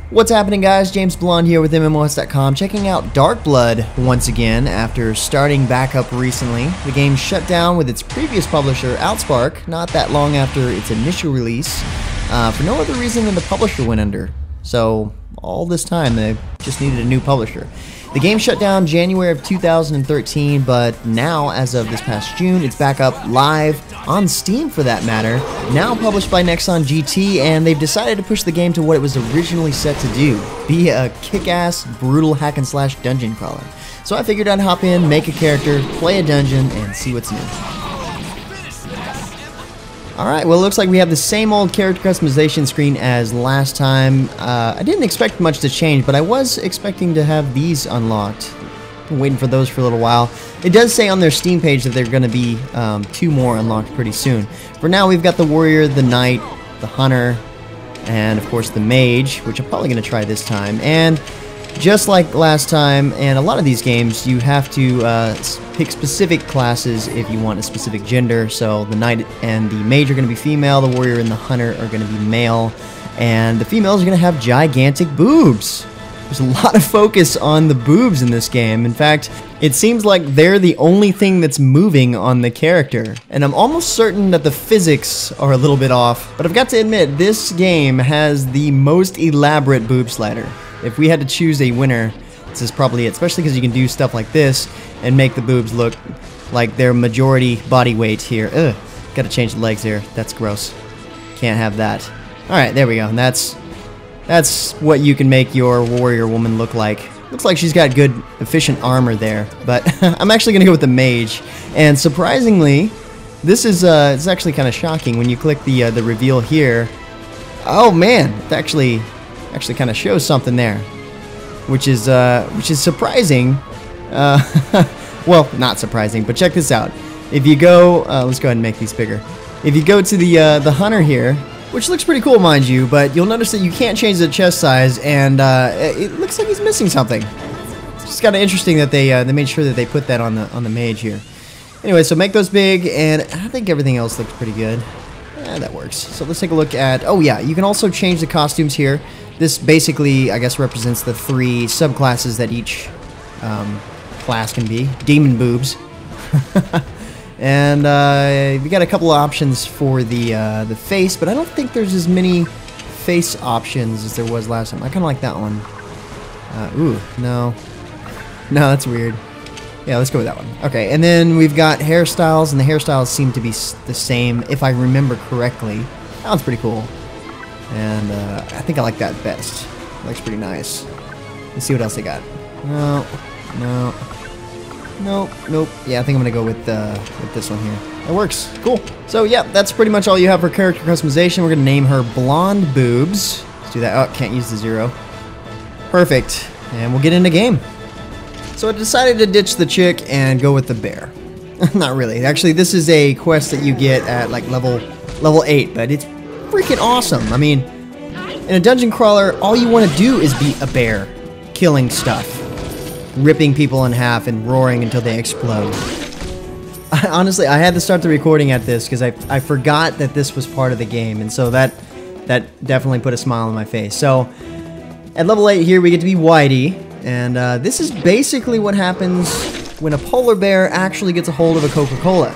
What's happening, guys? James Blonde here with MMOHuts.com, checking out DarkBlood once again after starting back up recently. The game shut down with its previous publisher, Outspark, not that long after its initial release, for no other reason than the publisher went under. So, all this time, they just needed a new publisher. The game shut down January of 2013, but now, as of this past June, it's back up live on Steam for that matter, now published by Nexon GT, and they've decided to push the game to what it was originally set to do, be a kick-ass, brutal hack-and-slash dungeon crawler. So I figured I'd hop in, make a character, play a dungeon, and see what's new. Alright, well it looks like we have the same old character customization screen as last time. I didn't expect much to change, but I was expecting to have these unlocked. Been waiting for those for a little while. It does say on their Steam page that they're going to be 2 more unlocked pretty soon. For now, we've got the Warrior, the Knight, the Hunter, and of course the Mage, which I'm probably going to try this time. And just like last time, and a lot of these games, you have to pick specific classes if you want a specific gender. So the Knight and the Mage are going to be female, the Warrior and the Hunter are going to be male, and the females are going to have gigantic boobs. There's a lot of focus on the boobs in this game. In fact, it seems like they're the only thing that's moving on the character. And I'm almost certain that the physics are a little bit off, but I've got to admit, this game has the most elaborate boob slider. If we had to choose a winner, this is probably it, especially because you can do stuff like this and make the boobs look like they're majority body weight here. Ugh, gotta change the legs here. That's gross. Can't have that. Alright, there we go. And that's what you can make your warrior woman look like. Looks like she's got good, efficient armor there. But I'm actually gonna go with the Mage. And surprisingly, this is it's actually kind of shocking when you click the reveal here. Oh man, it actually kind of shows something there, which is surprising. Well, not surprising, but check this out. If you go, let's go ahead and make these bigger. If you go to the Hunter here, which looks pretty cool, mind you, but you'll notice that you can't change the chest size, and it looks like he's missing something. It's just kind of interesting that they made sure that they put that on the Mage here. Anyway, so make those big, and I think everything else looks pretty good. That works. So let's take a look at. Oh yeah, you can also change the costumes here. This basically, I guess, represents the 3 subclasses that each class can be. Demon boobs. And we got a couple of options for the face, but I don't think there's as many face options as there was last time. I kind of like that one. Ooh, no. No, that's weird. Yeah, let's go with that one. Okay, and then we've got hairstyles, and the hairstyles seem to be the same, if I remember correctly. That one's pretty cool. And I think I like that best. Looks pretty nice. Let's see what else they got. No, no, nope, nope. Yeah, I think I'm gonna go with this one here. That works. Cool. So yeah, that's pretty much all you have for character customization. We're gonna name her Blonde Boobs. Let's do that. Oh, can't use the 0. Perfect. And we'll get into game. So I decided to ditch the chick and go with the bear. Not really. Actually, this is a quest that you get at like level 8, but it's freaking awesome. I mean, in a dungeon crawler, all you want to do is be a bear, killing stuff, ripping people in half and roaring until they explode. Honestly, I had to start the recording at this because I forgot that this was part of the game, and so that definitely put a smile on my face. So at level 8 here, we get to be Whitey, and this is basically what happens when a polar bear actually gets a hold of a Coca-Cola.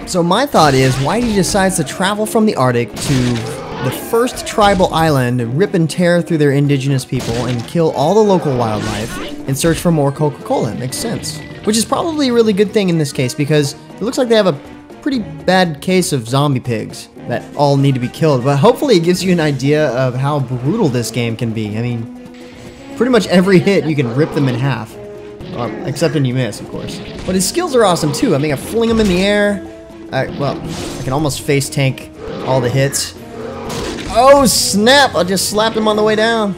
So my thought is, Whitey decides to travel from the Arctic to the first tribal island, rip and tear through their indigenous people, and kill all the local wildlife in search for more Coca-Cola. It makes sense. Which is probably a really good thing in this case, because it looks like they have a pretty bad case of zombie pigs that all need to be killed. But hopefully it gives you an idea of how brutal this game can be. I mean, pretty much every hit you can rip them in half. Except when you miss, of course. But his skills are awesome too. I mean, I fling them in the air. Well, I can almost face tank all the hits. Oh snap! I just slapped him on the way down.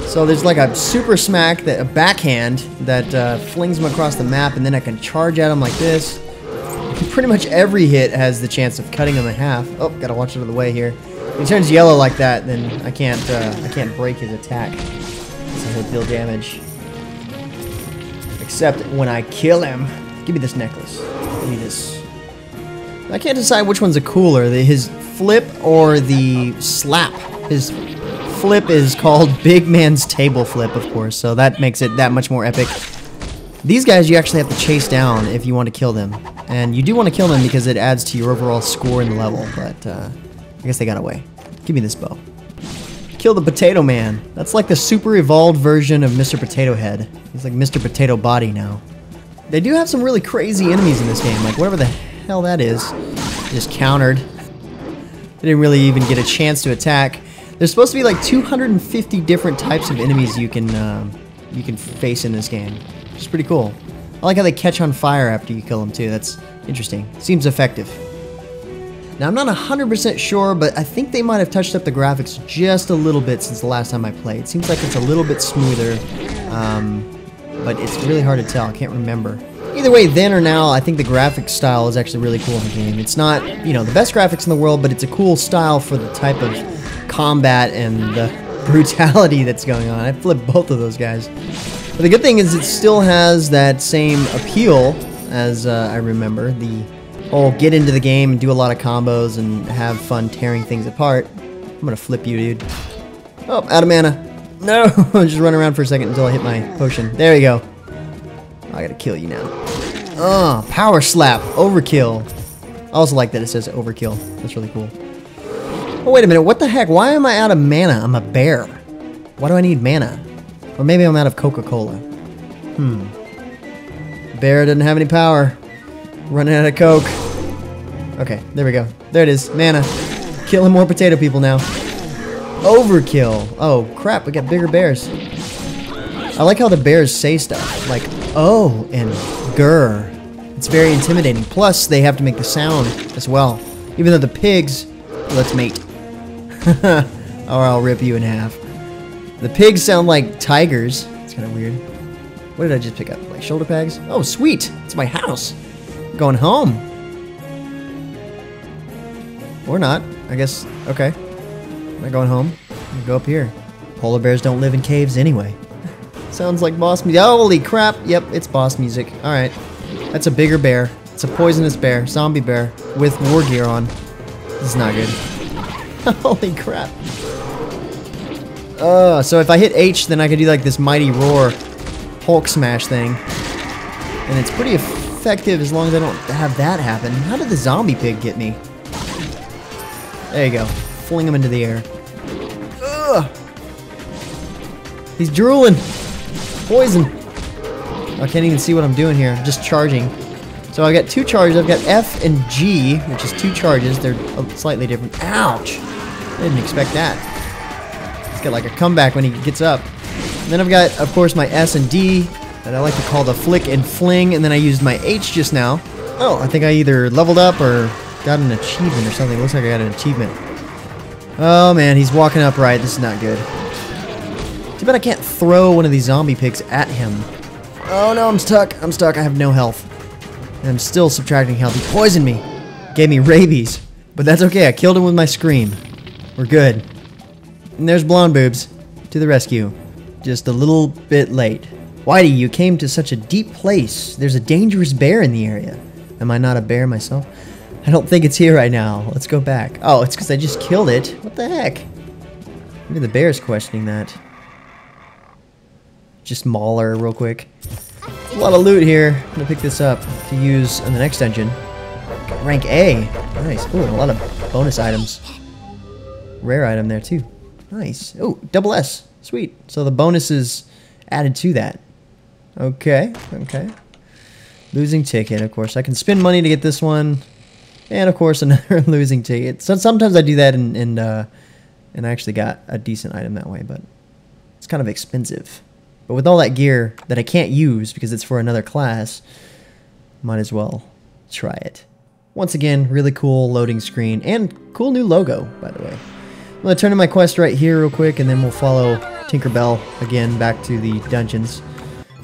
So there's like a super smack, a backhand that flings him across the map, and then I can charge at him like this. Pretty much every hit has the chance of cutting him in half. Oh, gotta watch out of the way here. If he turns yellow like that, then I can't break his attack. So he'll deal damage. Except when I kill him. Give me this necklace. Give me this. I can't decide which one's a cooler, his flip or the slap. His flip is called Big Man's Table Flip, of course, so that makes it that much more epic. These guys you actually have to chase down if you want to kill them. And you do want to kill them because it adds to your overall score in the level, but I guess they got away. Give me this bow. Kill the Potato Man. That's like the super evolved version of Mr. Potato Head. He's like Mr. Potato Body now. They do have some really crazy enemies in this game, like whatever the hell that is. Just countered. They didn't really even get a chance to attack. There's supposed to be like 250 different types of enemies you can face in this game. Which is pretty cool. I like how they catch on fire after you kill them too. That's interesting. Seems effective. Now I'm not 100% sure, but I think they might have touched up the graphics just a little bit since the last time I played. It seems like it's a little bit smoother, but it's really hard to tell. I can't remember. Either way, then or now, I think the graphics style is actually really cool in the game. It's not, you know, the best graphics in the world, but it's a cool style for the type of combat and the brutality that's going on. I flipped both of those guys. But the good thing is it still has that same appeal as I remember. The whole get into the game and do a lot of combos and have fun tearing things apart. I'm gonna flip you, dude. Oh, out of mana. No! Just run around for a second until I hit my potion. There you go. I gotta kill you now. Oh, power slap. Overkill. I also like that it says overkill. That's really cool. Oh, wait a minute. What the heck? Why am I out of mana? I'm a bear. Why do I need mana? Or maybe I'm out of Coca-Cola. Bear doesn't have any power. Running out of Coke. Okay, there we go. There it is. Mana. Killing more potato people now. Overkill. Oh, crap. We got bigger bears. I like how the bears say stuff. Like, oh, and grr. It's very intimidating. Plus, they have to make the sound as well. Even though the pigs... Let's mate. Or I'll rip you in half. The pigs sound like tigers. It's kind of weird. What did I just pick up? Like shoulder pads? Oh, sweet. It's my house. I'm going home. Or not. I guess. Okay. I'm not going home. I'm gonna go up here. Polar bears don't live in caves anyway. Sounds like boss music. Holy crap. Yep, it's boss music. Alright. That's a bigger bear. It's a poisonous bear. Zombie bear. With war gear on. This is not good. Holy crap. So if I hit H, then I can do like this mighty roar Hulk smash thing. And it's pretty effective as long as I don't have that happen. How did the zombie pig get me? There you go. Fling him into the air. Ugh. He's drooling. Poison. I can't even see what I'm doing here. I'm just charging. So I got 2 charges. I've got F and G, which is 2 charges. They're slightly different. Ouch! I didn't expect that. He's got like a comeback when he gets up. And then I've got, of course, my S and D that I like to call the flick and fling. And then I used my H just now. Oh, I think I either leveled up or got an achievement or something. It looks like I got an achievement. Oh man, he's walking upright. This is not good. Too bad I can't throw one of these zombie pigs at him. Oh no, I'm stuck. I'm stuck. I have no health. And I'm still subtracting health. He poisoned me. Gave me rabies. But that's okay. I killed him with my scream. We're good. And there's Blonde Boobs to the rescue. Just a little bit late. Whitey, you came to such a deep place. There's a dangerous bear in the area. Am I not a bear myself? I don't think it's here right now. Let's go back. Oh, it's because I just killed it. What the heck? Maybe the bear's questioning that. Just maul her real quick. A lot of loot here. I'm gonna pick this up to use in the next dungeon. Got rank A. Nice. Ooh, and a lot of bonus items. Rare item there too. Nice. Oh, double S. Sweet. So the bonus is added to that. Okay. Okay. Losing ticket, of course. I can spend money to get this one. And of course another losing ticket. So sometimes I do that and I actually got a decent item that way, but it's kind of expensive. But with all that gear that I can't use because it's for another class, might as well try it. Once again, really cool loading screen and cool new logo, by the way. I'm going to turn in my quest right here real quick and then we'll follow Tinkerbell again back to the dungeons.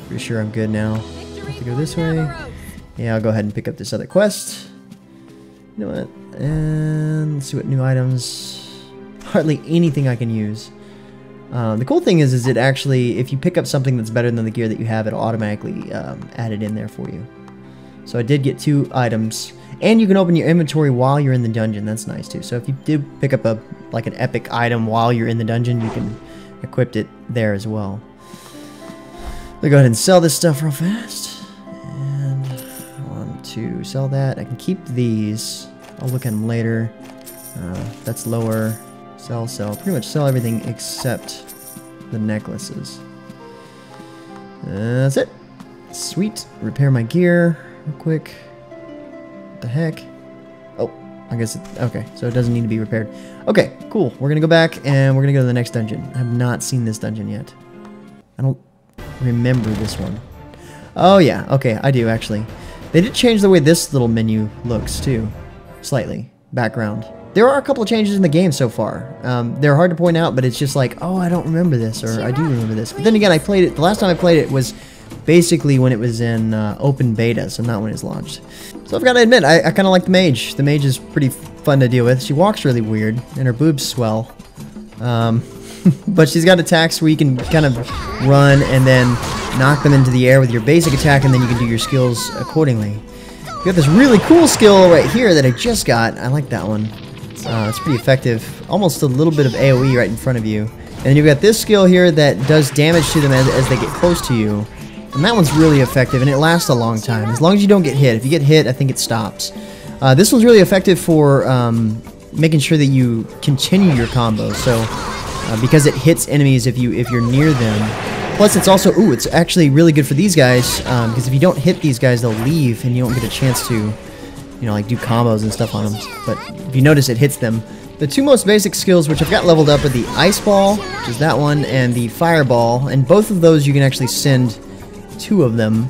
Pretty sure I'm good now. I have to go this way. Yeah, I'll go ahead and pick up this other quest. You know what? And let's see what new items. Hardly anything I can use. The cool thing is it actually, if you pick up something that's better than the gear that you have, it'll automatically add it in there for you. So I did get 2 items. And you can open your inventory while you're in the dungeon. That's nice too. So if you do pick up a like an epic item while you're in the dungeon, you can equip it there as well. Let's go ahead and sell this stuff real fast. And I want to sell that. I can keep these. I'll look at them later. That's lower. Sell, sell. Pretty much sell everything except the necklaces. That's it. Sweet. Repair my gear real quick. What the heck? Oh, I guess okay, so it doesn't need to be repaired. Okay, cool. We're gonna go back and we're gonna go to the next dungeon. I have not seen this dungeon yet. I don't remember this one. Oh yeah, okay, I do actually. They did change the way this little menu looks too. Slightly. Background. There are a couple of changes in the game so far. They're hard to point out, but it's just like, oh, I don't remember this, or I do remember this. But then again, I played it, the last time I played it was basically when it was in open beta, so not when it's launched. So I've got to admit, I kind of like the Mage. The Mage is pretty fun to deal with. She walks really weird, and her boobs swell. But she's got attacks where you can kind of run and then knock them into the air with your basic attack, and then you can do your skills accordingly. You got this really cool skill right here that I just got. I like that one. It's pretty effective. Almost a little bit of AoE right in front of you. And then you've got this skill here that does damage to them as they get close to you. And that one's really effective, and it lasts a long time. As long as you don't get hit. If you get hit, I think it stops. This one's really effective for making sure that you continue your combos. So, because it hits enemies if you're near them. Plus, it's also, ooh, it's actually really good for these guys. Because if you don't hit these guys, they'll leave, and you don't get a chance to, you know, like do combos and stuff on them. But if you notice, it hits them. The two most basic skills, which I've got leveled up, are the Ice Ball, which is that one, and the Fireball. And both of those you can actually send two of them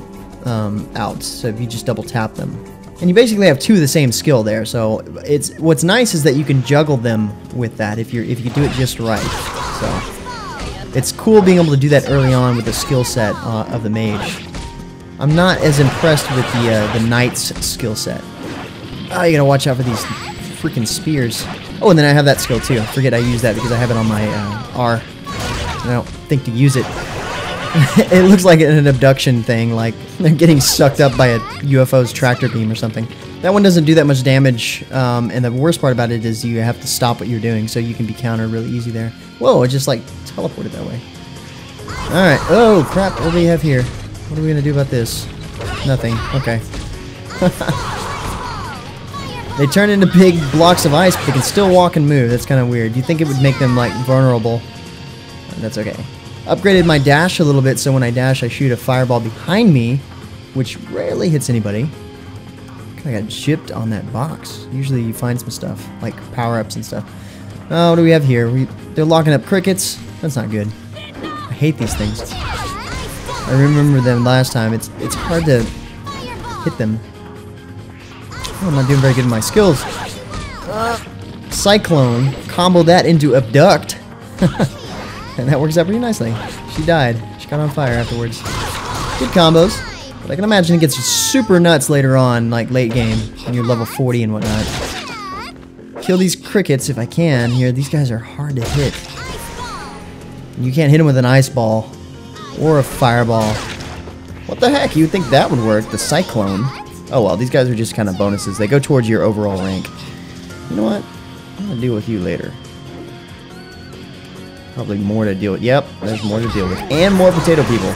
out, so if you just double tap them, and you basically have two of the same skill there. So it's what's nice is that you can juggle them with that if you do it just right. So it's cool being able to do that early on with the skill set of the Mage. I'm not as impressed with the Knight's skill set. Oh, you gotta watch out for these freaking spears. Oh, and then I have that skill too. I forget I use that because I have it on my R. I don't think to use it. It looks like an abduction thing, like they're getting sucked up by a UFO's tractor beam or something. That one doesn't do that much damage, and the worst part about it is you have to stop what you're doing, so you can be countered really easy there. Whoa, it just like teleported that way. Alright, oh crap, what do we have here? What are we gonna do about this? Nothing, okay. They turn into big blocks of ice, but they can still walk and move. That's kind of weird. You'd think it would make them like vulnerable. That's okay. Upgraded my dash a little bit, so when I dash, I shoot a fireball behind me, which rarely hits anybody. I got gypped on that box. Usually you find some stuff, like power-ups and stuff. Oh, what do we have here? They're locking up crickets. That's not good. I hate these things. I remember them last time. It's hard to hit them. Oh, I'm not doing very good in my skills. Cyclone. Combo that into Abduct. And that works out pretty nicely. She died. She got on fire afterwards. Good combos. But I can imagine it gets super nuts later on, like late game, when you're level 40 and whatnot. Kill these crickets if I can. Here, these guys are hard to hit. You can't hit them with an ice ball or a fireball. What the heck? You'd think that would work. The Cyclone. Oh well, these guys are just kind of bonuses. They go towards your overall rank. You know what? I'm gonna deal with you later. Probably more to deal with. Yep, there's more to deal with. And more potato people.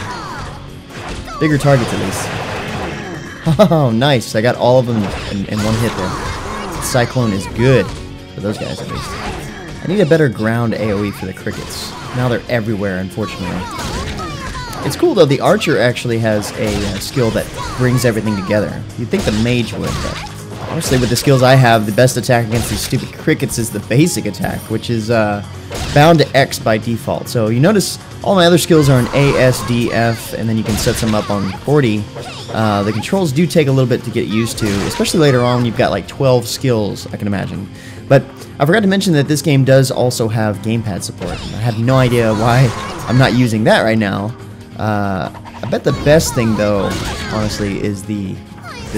Bigger targets at least. Oh, nice. I got all of them in one hit there. Cyclone is good for those guys at least. I need a better ground AoE for the crickets. Now they're everywhere, unfortunately. It's cool though, the archer actually has a skill that brings everything together. You'd think the mage would, but honestly with the skills I have, the best attack against these stupid crickets is the basic attack, which is bound to X by default. So you notice all my other skills are in A, S, D, F, and then you can set them up on 40. The controls do take a little bit to get used to, especially later on when you've got like 12 skills, I can imagine. But I forgot to mention that this game does also have Gamepad support. I have no idea why I'm not using that right now. I bet the best thing though, honestly, is the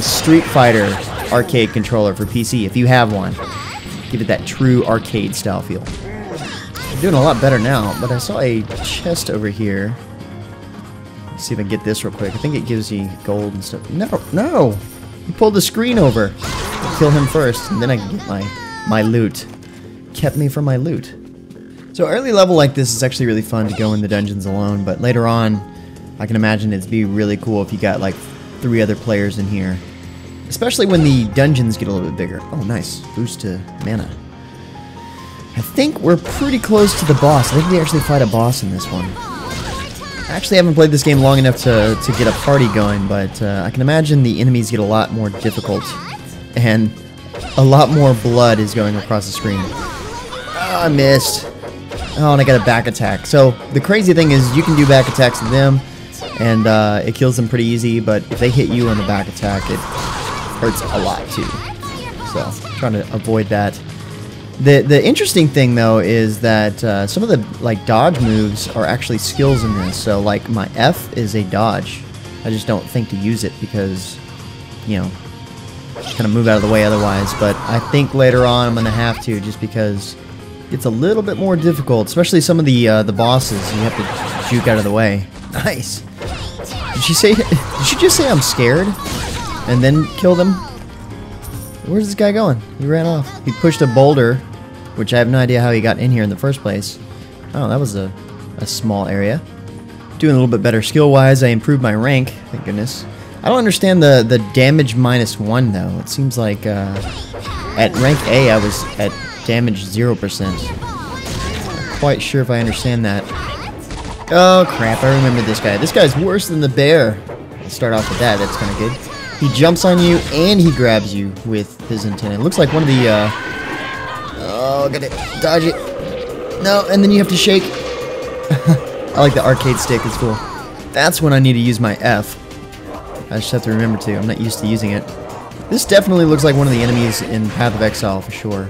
Street Fighter arcade controller for PC, if you have one. Give it that true arcade style feel. I'm doing a lot better now, but I saw a chest over here. Let's see if I can get this real quick. I think it gives you gold and stuff. No! You pulled the screen over. I'll kill him first, and then I can get my loot. kept me from my loot. So early level like this is actually really fun to go in the dungeons alone, but later on, I can imagine it'd be really cool if you got like 3 other players in here. Especially when the dungeons get a little bit bigger. Oh, nice. Boost to mana. I think we're pretty close to the boss. I think we actually fight a boss in this one. I actually haven't played this game long enough to get a party going, but I can imagine the enemies get a lot more difficult. And a lot more blood is going across the screen. Oh, I missed. Oh, and I got a back attack. So, the crazy thing is you can do back attacks to them, and it kills them pretty easy, but if they hit you on the back attack, it hurts a lot too. So, trying to avoid that. The interesting thing, though, is that some of the like dodge moves are actually skills in this. So, like, my F is a dodge. I just don't think to use it because, you know, kind of move out of the way otherwise. But I think later on I'm going to have to, just because it's a little bit more difficult, especially some of the bosses. You have to juke out of the way. Nice. Did she just say I'm scared and then kill them? Where's this guy going? He ran off. He pushed a boulder, which I have no idea how he got in here in the first place. Oh, that was a small area. Doing a little bit better skill-wise. I improved my rank, thank goodness. I don't understand the damage -1, though. It seems like at rank A, I was at damage 0%. Not quite sure if I understand that. Oh, crap. I remember this guy. This guy's worse than the bear. Let's start off with that. That's kind of good. He jumps on you, and he grabs you with his antenna. It looks like one of the, oh, get it. Dodge it. No, and then you have to shake. I like the arcade stick. It's cool. That's when I need to use my F. I just have to remember to. I'm not used to using it. This definitely looks like one of the enemies in Path of Exile, for sure.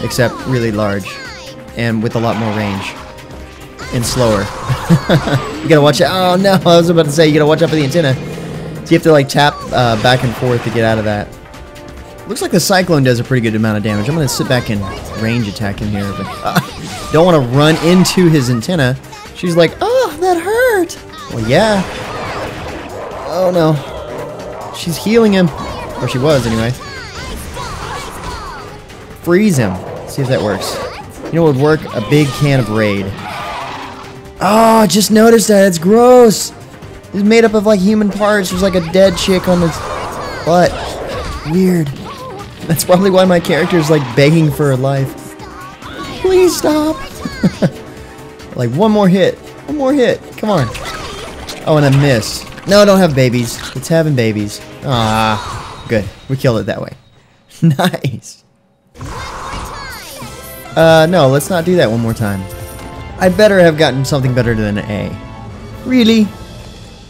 Except really large. And with a lot more range. And slower. You gotta watch out. Oh, no. I was about to say, you gotta watch out for the antenna. So you have to like tap back and forth to get out of that. Looks like the Cyclone does a pretty good amount of damage. I'm going to sit back and range attack him here. But don't want to run into his antenna. She's like, oh, that hurt. Well, yeah. Oh, no. She's healing him. Or she was, anyway. Freeze him. See if that works. You know what would work? A big can of Raid. Oh, I just noticed that. It's gross. It's made up of like human parts. There's like a dead chick on his butt. Weird. That's probably why my character is like begging for her life. Please stop. Like one more hit. One more hit. Come on. Oh, and I missed. No, don't have babies. It's having babies. Ah, good. We killed it that way. Nice. No, let's not do that one more time. I better have gotten something better than an A. Really?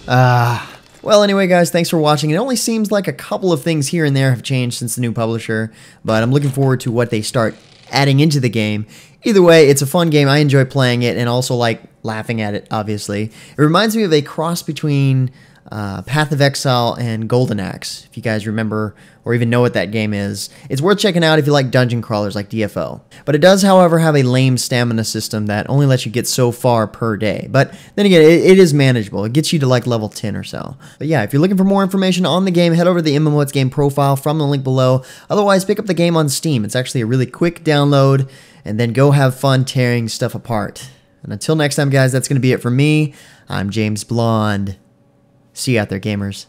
Well, anyway, guys, thanks for watching. It only seems like a couple of things here and there have changed since the new publisher, but I'm looking forward to what they start adding into the game. Either way, it's a fun game. I enjoy playing it and also like laughing at it, obviously. It reminds me of a cross between Path of Exile and Golden Axe, if you guys remember or even know what that game is. It's worth checking out if you like dungeon crawlers like DFO. But it does, however, have a lame stamina system that only lets you get so far per day. But then again, it is manageable. It gets you to like level 10 or so. But yeah, if you're looking for more information on the game, head over to the MMOHuts game profile from the link below. Otherwise, pick up the game on Steam. It's actually a really quick download, and then go have fun tearing stuff apart. And until next time, guys, that's going to be it for me. I'm James Blonde. See you out there, gamers.